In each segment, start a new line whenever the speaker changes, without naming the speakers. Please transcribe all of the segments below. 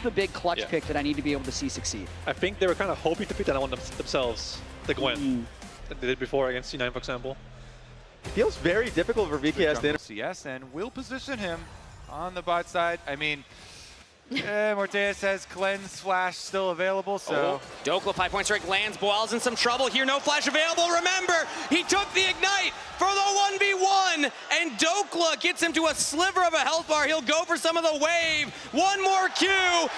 the big clutch pick that I need to be able to see succeed.
I think they were kind of hoping to pick that one themselves, the Gwen. That they did before against C9, for example.
Feels very difficult for VKS to
LCS, and will position him on the bot side. I mean, Morteus has Cleanse Flash still available, so...
Dokla, 5-point strike, lands, Boal's in some trouble here, no flash available. Remember, he took the Ignite for the 1v1, and Dokla gets him to a sliver of a health bar. He'll go for some of the wave. One more Q,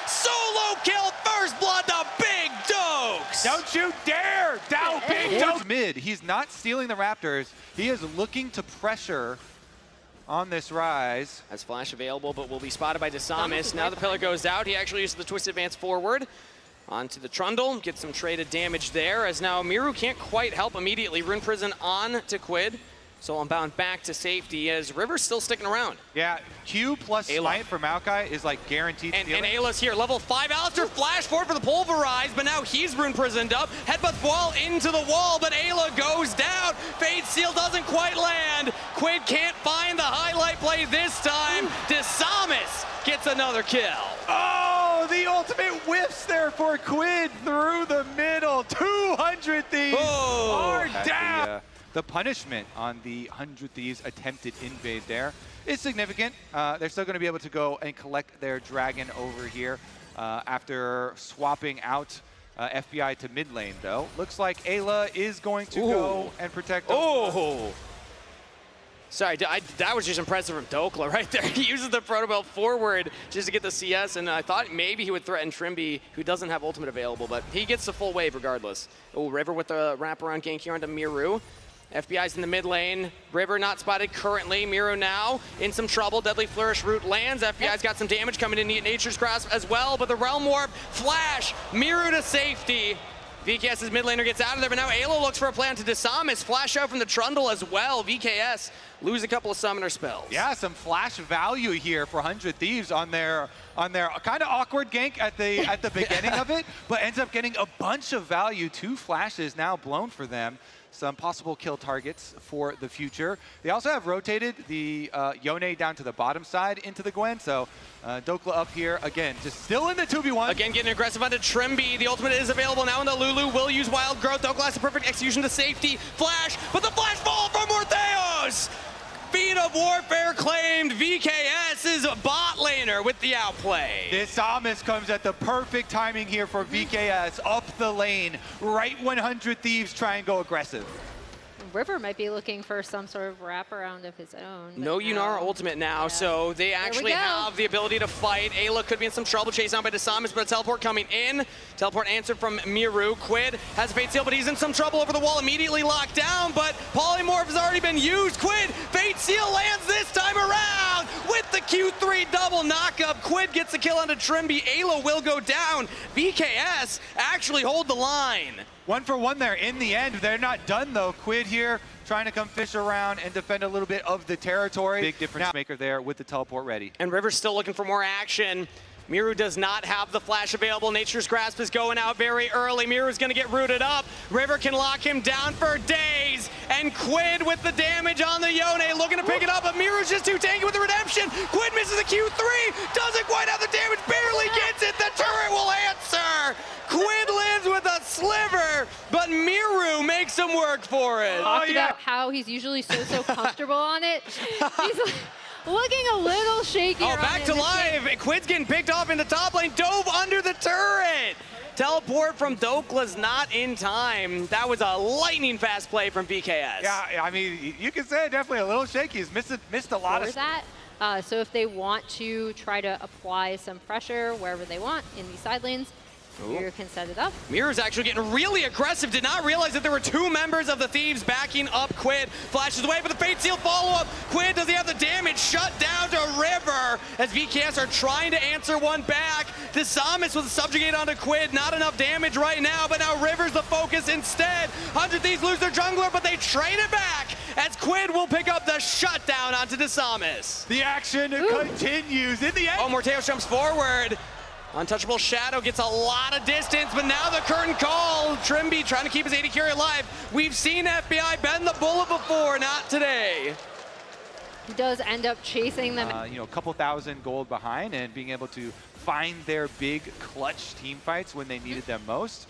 solo kill, first blood to Big Dokes.
Don't you dare doubt Big Dokes! Mid, he's not stealing the Raptors. He is looking to pressure on this rise.
Has flash available, but will be spotted by Desamis. Now the pillar goes out. He actually uses the twist advance forward onto the Trundle. Gets some traded damage there, as now Miru can't quite help immediately. Rune Prison on to Quid. So Unbound back to safety, as River's still sticking around.
Yeah, Q plus Smite for Maokai is like guaranteed
and
stealing.
Ayla's here, level 5. Alistair flash forward for the Pulverize, but now he's Rune Prisoned up. Headbutts Boal into the wall, but Ayla goes down. Fade Seal doesn't quite land. Quid can't find the highlight play this time. Desamis gets another kill.
Oh, the ultimate whiffs there for Quid through the middle. 200 Thieves are down. The punishment on the 100 Thieves attempted invade there is significant. They're still going to be able to go and collect their dragon over here after swapping out FBI to mid lane, though. Looks like Ayla is going to go and protect.
Sorry, that was just impressive from Dokla right there. He uses the Protobelt forward just to get the CS, and I thought maybe he would threaten Trimby, who doesn't have ultimate available, but he gets the full wave regardless. Oh, River with the wraparound gank here onto Miru. FBI's in the mid lane. River not spotted currently. Miru now in some trouble. Deadly Flourish root lands. FBI's got some damage coming in Nature's Grasp as well, but the Realm Warp, Flash, Miru to safety. VKS's mid laner gets out of there, but now Ayla looks for a play onto Desamis. Flash out from the Trundle as well. VKS lose a couple of summoner spells.
Yeah, some flash value here for 100 Thieves on their kind of awkward gank at the beginning of it, but ends up getting a bunch of value. 2 flashes now blown for them. Some possible kill targets for the future. They also have rotated the Yone down to the bottom side into the Gwen, so Dokla up here, again, just still in the 2v1.
Again, getting aggressive onto Trimby. The ultimate is available now in the Lulu. Will use Wild Growth. Dokla has a perfect execution to safety. Flash, but the flash fall from Morteus! Feat of Warfare claimed. VKS is a bot laner with the outplay.
Desamis comes at the perfect timing here for VKS up the lane, right when 100 Thieves try and go aggressive.
River might be looking for some sort of wraparound of his own.
No Yunar ultimate now, so they actually have the ability to fight. Ayla could be in some trouble, chased down by Desamis, but a teleport coming in. Teleport answered from Miru. Quid has a Fate Seal, but he's in some trouble over the wall, immediately locked down, but Polymorph has already been used. Quid, Fate Seal lands this time around with the Q3 double knockup. Quid gets the kill onto Trimby. Ayla will go down. VKS actually hold the line.
1 for 1 there in the end. They're not done though. Quid here trying to come fish around and defend a little bit of the territory. Big difference maker there with the teleport ready.
And River's still looking for more action. Miru does not have the flash available. Nature's Grasp is going out very early. Miru's gonna get rooted up. River can lock him down for days. And Quid with the damage on the Yone, looking to pick it up, but Miru's just too tanky with the redemption. Quid misses the Q3, doesn't quite have the damage, barely gets it. The turret will answer. Quid lives with a sliver, but Miru makes him work for it.
Talked about how he's usually so comfortable on it. He's looking a little shaky.
Oh, back to live. Quid's getting picked off in the top lane, dove under the turret. Teleport from Dokla's not in time. That was a lightning fast play from VKS.
Yeah, I mean, you can say definitely a little shaky. He's missed a lot of
that. So if they want to try to apply some pressure wherever they want in these side lanes, Miru can set it up.
Miru's actually getting really aggressive. Did not realize that there were 2 members of the Thieves backing up Quid. Flashes away, but the Fate Seal follow-up. Quid, does he have the damage? Shut down to River as VKS are trying to answer one back. Desamis was subjugate onto Quid. Not enough damage right now, but now River's the focus instead. 100 Thieves lose their jungler, but they trade it back as Quid will pick up the shutdown onto Desamis.
The action continues in the end.
Oh, Morteus jumps forward. Untouchable Shadow gets a lot of distance, but now the curtain call. Trimby trying to keep his AD carry alive. We've seen FBI bend the bullet before, not today.
He does end up chasing them.
You know, a couple thousand gold behind and being able to find their big clutch team fights when they needed them most.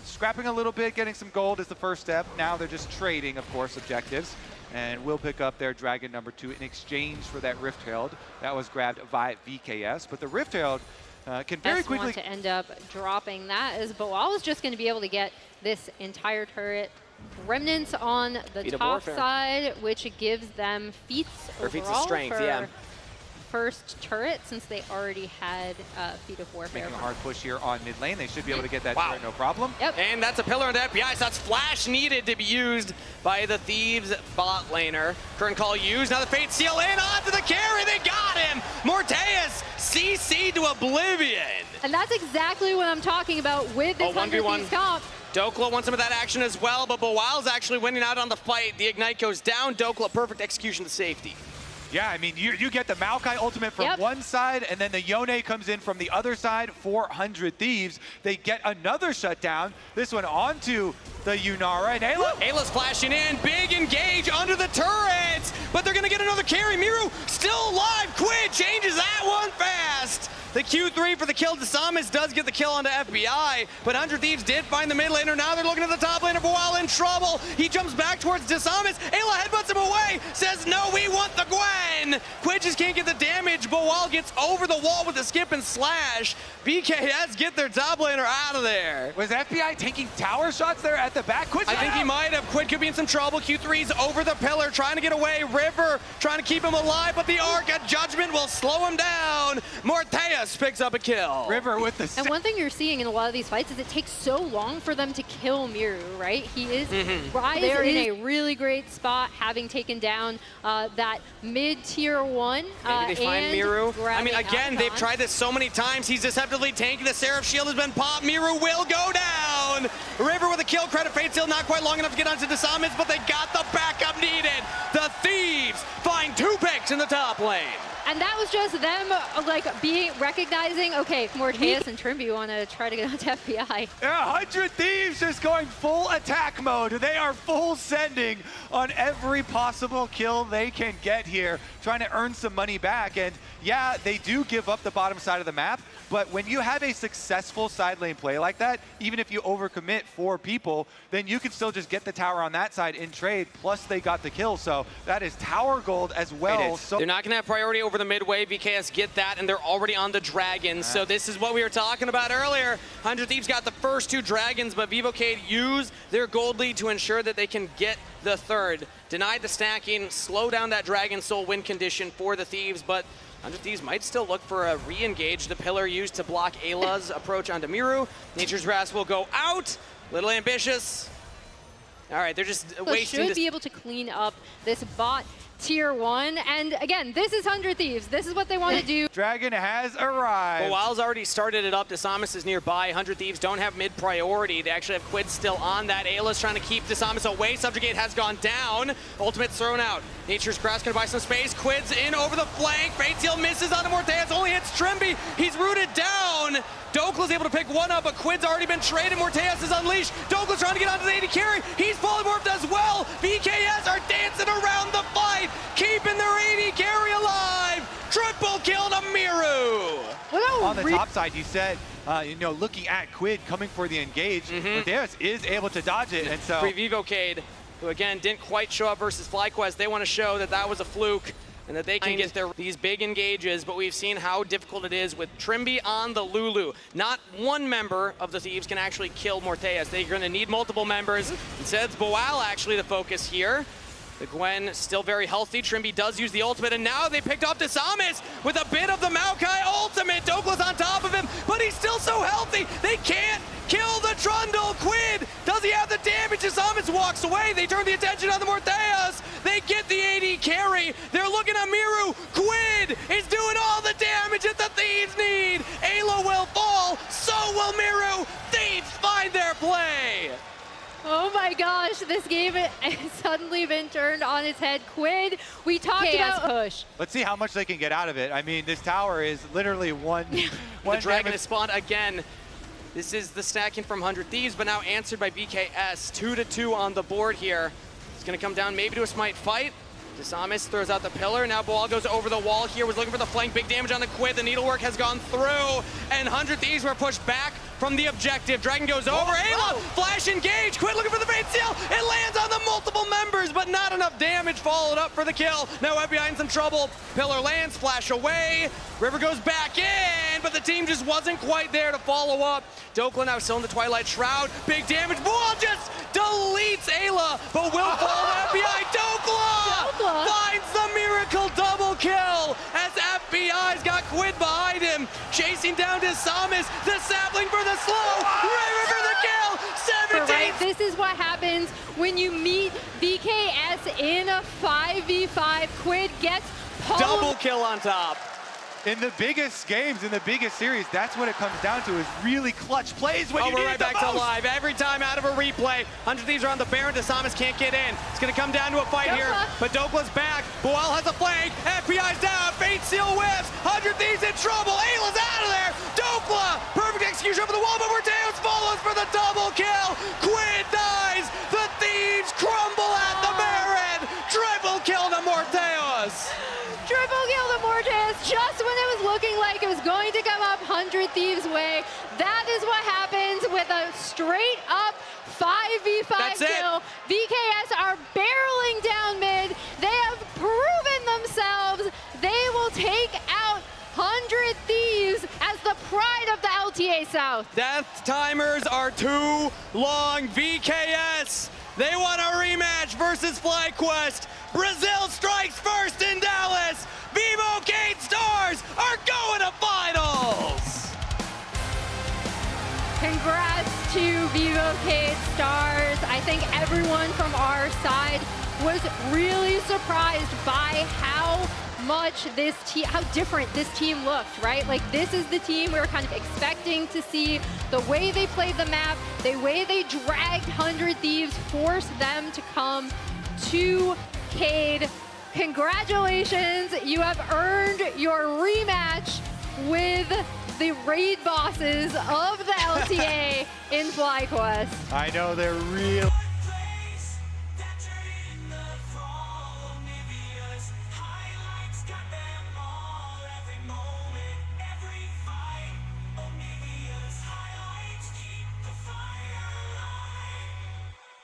Scrapping a little bit, getting some gold is the first step. Now they're just trading, of course, objectives. And will pick up their Dragon number 2 in exchange for that Rift Herald that was grabbed by VKS. But the Rift Herald can very quickly
want to end up dropping that, as Boal is just going to be able to get this entire turret. Remnants on the top side, which gives them feats overall
strength,
for first turret, since they already had Feat of Warfare.
making a hard push here on mid lane. They should be able to get that turret, no problem.
Yep.
And that's a pillar on the FBI, so that's flash needed to be used by the Thieves bot laner. Current call used, now the Fate Seal in onto the carry, they got him! Morteus CC'd to oblivion!
And that's exactly what I'm talking about with this 100 Thieves comp.
Dokla wants some of that action as well, but Boal's actually winning out on the fight. The Ignite goes down, Dokla, perfect execution to safety.
Yeah, I mean, you get the Maokai ultimate from one side, and then the Yone comes in from the other side, 400 Thieves. They get another shutdown, this one onto the Yunara, and
Ayla's flashing in, big engage under the turrets, but they're gonna get another carry. Miru still alive, Quid changes that one fast. The Q3 for the kill. Desamis does get the kill onto FBI, but 100 Thieves did find the mid laner. Now they're looking at the top laner. Boal in trouble. He jumps back towards Desamis. Ayla headbutts him away, says, no, we want the Gwen. Quid just can't get the damage. Boal gets over the wall with the skip and slash. VKS get their top laner out of there.
Was FBI taking tower shots there at the back?
I think he might have. Quid could be in some trouble. Q3's over the pillar, trying to get away. River trying to keep him alive, but the Arc at Judgment will slow him down. Morteus picks up a kill.
River with the...
And one thing you're seeing in a lot of these fights is it takes so long for them to kill Miru, right? He is they're in a really great spot, having taken down that mid-tier 1.
Maybe they find Miru. I mean, again, they've
Icon.
tried this so many times. He's deceptively tanky. The Seraph shield has been popped. Miru will go down. River with a kill. Credit Fate Seal, not quite long enough to get onto Desamis, but they got the backup needed. The Thieves find 2 picks in the top lane.
And that was just them, like, recognizing, okay, Morteus and Trimby want to try to get onto FBI.
Yeah, 100 Thieves just going full attack mode. They are full sending on every possible kill they can get here, trying to earn some money back. And yeah, they do give up the bottom side of the map, but when you have a successful side lane play like that, even if you overcommit 4 people, then you can still just get the tower on that side in trade, plus they got the kill. So that is tower gold as well. So
they're not going to have priority over the midway. VKS get that, and they're already on the dragons. So this is what we were talking about earlier. 100 Thieves got the first 2 dragons, but Vivo Keyd use their gold lead to ensure that they can get the third. Denied the stacking, slow down that Dragon Soul win condition for the Thieves, but 100 Thieves might still look for a re-engage. The pillar used to block Ayla's approach onto Miru. Nature's Wrath will go out. Little ambitious. All right, they're just wasting
should be able to clean up this bot tier 1. And again, this is 100 Thieves. This is what they want to do.
Dragon has arrived.
Boal's already started it up. Desamis is nearby. 100 Thieves don't have mid priority. They actually have Quid still on that. Ayla's trying to keep Desamis away. Subjugate has gone down. Ultimate's thrown out. Nature's Grass gonna buy some space. Quid's in over the flank. Fate Seal misses onto Morteus. Only hits Trimby. He's rooted down. Dokla's able to pick one up, but Quid's already been traded. Morteus is unleashed. Dokla's trying to get onto the 80 carry. He's polymorphed as well. VKS are dancing around the fight, keeping their 80 carry alive. Triple kill to Miru.
On the top side, you said, you know, looking at Quid coming for the engage, Morteus is able to dodge it, and so...
Vivo Keyd, who again didn't quite show up versus FlyQuest, they want to show that that was a fluke and that they can get these big engages, but we've seen how difficult it is with Trimby on the Lulu. Not one member of the Thieves can actually kill Morteus. They're going to need multiple members. Instead, it's Boal actually the focus here. The Gwen still very healthy. Trimby does use the ultimate, and now they picked off Desamis with a bit of the Maokai ultimate. Dokla's on top of him, but he's still so healthy. They can't kill the Trundle. Quid, does he have the damage? Desamis walks away. They turn the attention on the Morteus. They get the 80 carry. They're looking at Miru. Quid is doing all the damage that the Thieves need. Ayla will fall, so will Miru. Thieves find their play.
Oh my gosh, this game has suddenly been turned on its head. Quid, we talked about push.
Let's see how much they can get out of it. I mean, this tower is literally one
The Dragon is spawned again. This is the stacking from 100 Thieves, but now answered by VKS. 2-2 on the board here. It's going to come down maybe to a smite fight. Desamis throws out the pillar. Now Boal goes over the wall here. Was looking for the flank. Big damage on the Quid. The needlework has gone through. And 100 Thieves were pushed back from the objective. Dragon goes over. Ayla, flash engage. Quid looking for the bait seal. It lands on the multiple members, but not enough damage. Followed up for the kill. Now FBI in some trouble. Pillar lands. Flash away. River goes back in, but the team just wasn't quite there to follow up. Dokla now still in the Twilight Shroud. Big damage. Boal just deletes Ayla, but will fall to FBI. Dokla finds the miracle double kill as FBI's got Quid behind him. Chasing down Desamis. The sapling for the slow. River for the kill. 17.
Right, this is what happens when you meet VKS in a 5v5. Quid gets
Double kill on top.
In the biggest games, in the biggest series, that's what it comes down to, is really clutch plays when you need
right
it the
back
most.
to live. Every time out of a replay. 100 Thieves are on the Baron. Desamis can't get in. It's going to come down to a fight here, but Dokla's back. Boal has a flank. FPI's down. Fate Seal whips. 100 Thieves in trouble. Ayla's out of there. Dokla, perfect execution over the wall, but Morteos follows for the double kill. Quid dies. The Thieves crumble at the Baron. Triple kill to Morteos.
triple kill to Morteos just when it was looking like it was going to come up 100 Thieves' way. That is what happens with a straight up 5v5
That's
kill. VKS are barreling down mid. They have proven themselves. They will take out 100 Thieves as the pride of the LTA South.
Death timers are too long. VKS, they want a rematch versus FlyQuest. Brazil strikes first in Dallas. Vivo Keyd Stars are going to finals.
Congrats to Vivo Keyd Stars. I think everyone from our side was really surprised by how much this team, how different this team looked, right? Like, this is the team we were kind of expecting to see. The way they played the map, the way they dragged 100 Thieves, forced them to come to Keyd. Congratulations, you have earned your rematch with the raid bosses of the LTA in FlyQuest.
I know they're real.